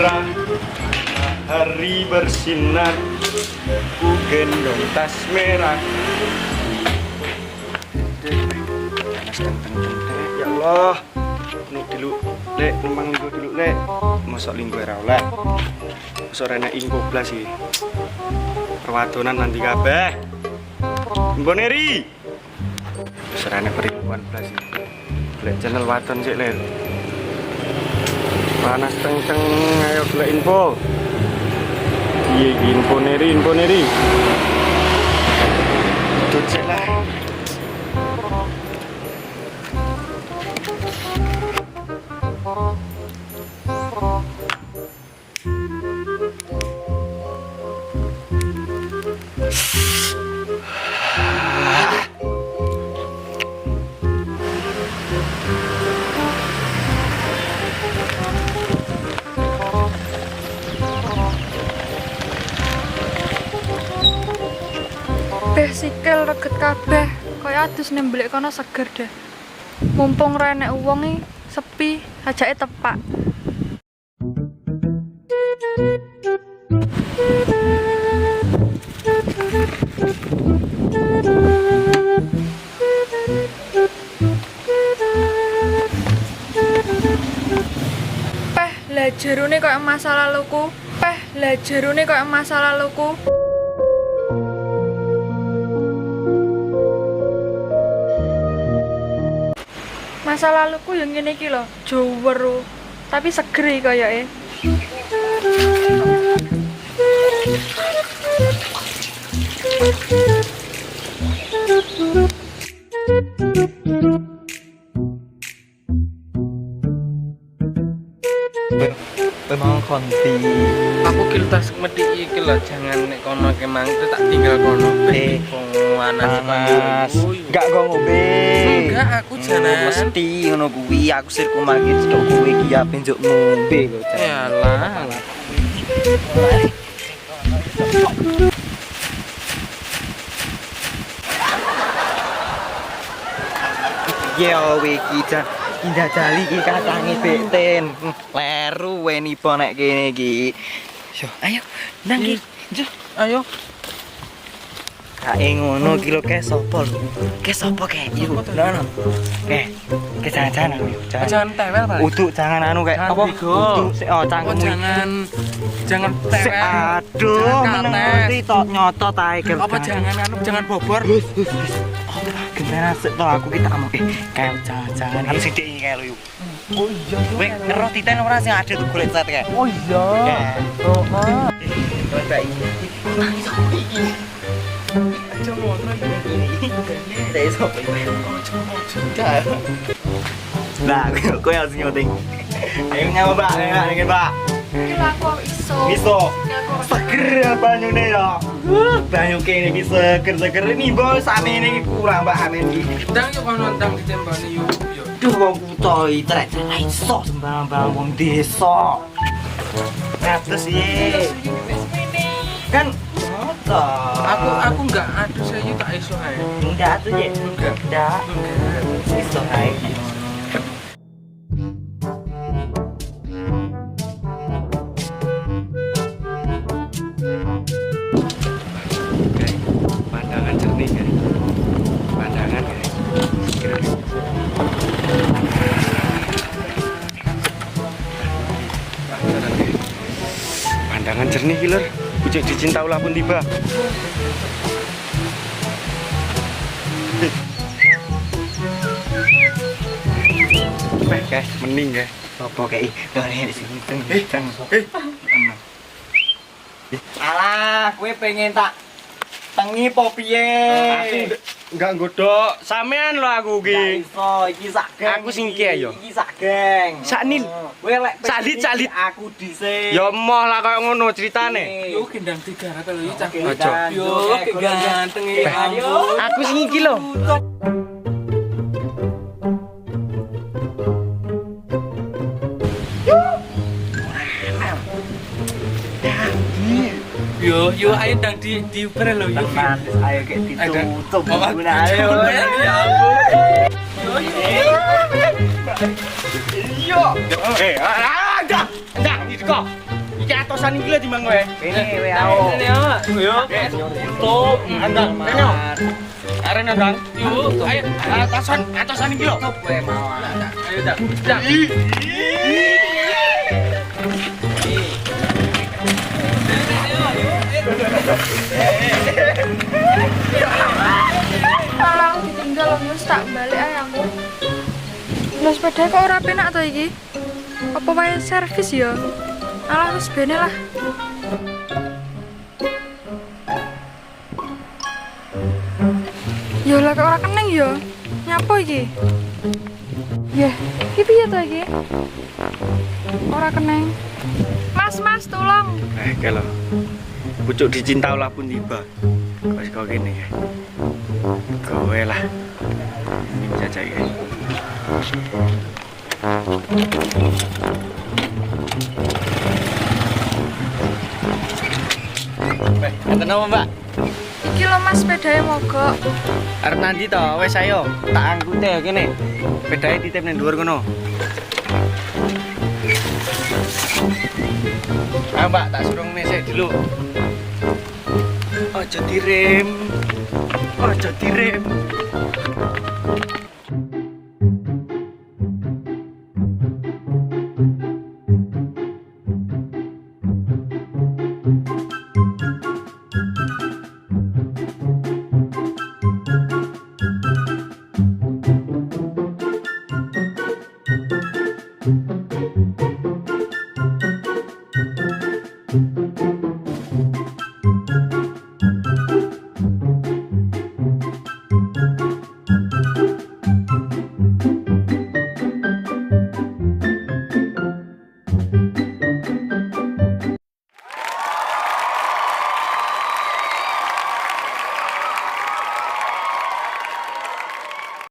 cerah, hari bersinar, ku gendong tas merah. Ya Allah, nih dulu, lek, memang linggo dulu lek. Masuk linggo era oleh, masuk rene ingko blas sih. Perwadonan nanti kabeh. Mbok Neri. Serane peribuan blas sih. Lek channel wadon sik lek. Panas kenceng, ayo golek info. Iya, info Neri, info Neri. Tut sik lah. Sikil reget kabeh, kaya adus nembelek kono seger deh. Mumpung renek wong iki sepi, ajake tepak. Peh, lah jerone kaya masa laluku. Peh, lah jerone kaya masa laluku. Masa laluku yang ngene iki lho, jower tapi seger iki koyoke. Memang konti. Aku kiltas medhi iki lho, jangan nek kono kemang itu tak tinggal kono. Panas. Enggak kok ngombe. Enggak, aku jalan. Mesti ngono kuwi, aku sirku mangkit stok kowe iki ya benjuk ngombe lho. Yalah. Yo iki indah jali iki kacange beten. Leru weni bonek kene iki. Yo, ayo nang iki. Ayo. Kae ngono iki lho ke sapa lho? Ke sapa ke? Yo, ngono. Ke jangan Jangan tewel, Pak. Uduk jangan anu kayak apa? Uduk sik cangkem. Jangan tewel. Aduh, meneng tok nyotot ae kel. Apa jangan bobor. Gentena sik to aku kita amuk kayak jangan. Harus sithik iki kae lho yuk. Oh iya. Kowe ngero titen ora sing ada tuh golek set kae. Oh iya. Heeh. Coba iki. Aja ngono iki. Dari sapa iki? Nah, kowe harus nyuting. Ayo nyawa, Mbak. Ayo, Mbak. Kira aku iso. Iso. Seger banyune ya. Banyu kene iki seger-seger ini mbok sakmene iki kurang Mbak amen iki. Ndang yo kono ndang ditembani yo. Duh wong kutha iki trek iso sembarang wong desa. Ngatus ye. Kan Aku enggak aduh saya tak iso ae. enggak tuh ye. Enggak. Iso ae. Pandangan jernih ya. Pandangan ya. Pandangan jernih killer. Pucuk dicinta ulah pun tiba. Guys, mending ya. Apa kayak ini di sini. Alah, gue pengen tak tengi po piye? Aku enggak nggodok sampean lho aku iki. Iso, iki sak geng. Aku sing iki ayo. Iki sak geng. Sak nil. Kowe lek Salit. aku dhisik. Ya moh lah koyo ngono ceritane. Yo gendang 300 lho cah. Aja. Yo ganteng iki. Ayo. Aku sing iki lho. Yo ayo ndang di pre lho yo. Ayo kayak ditutup. Oh, Ayo. ya ampun. Yo. Enggak, Diko. Iki atosan iki lho timbang kowe. Ini WAO. Ini ya. Yo. Stop. Andang. Rene. Arene Andang. Yuk, ayo. Atosan iki lho. Kowe mau. Ayo dah. Dah. Malah ditinggal wis tak balik ae aku. Lho sepeda kok ora penak to iki? Apa wae servis ya? Alah wis bene lah. Yo lah kok ora keneng ya? Nyapa iki? Yah, iki piye to iki? Ora keneng. Mas, tolong. Kalau pucuk dicinta ulah pun tiba. Kok gini ya. Kowe lah. Jajak ya. Enten apa, Mbak? Iki lho Mas sepedae mogok. Arep nanti to, wes ayo. Tak angkute ya kene. Sepedae titip nang dhuwur kono. Ah, Mbak, tak suruh mesek dulu. Ojo direm. Ojo direm.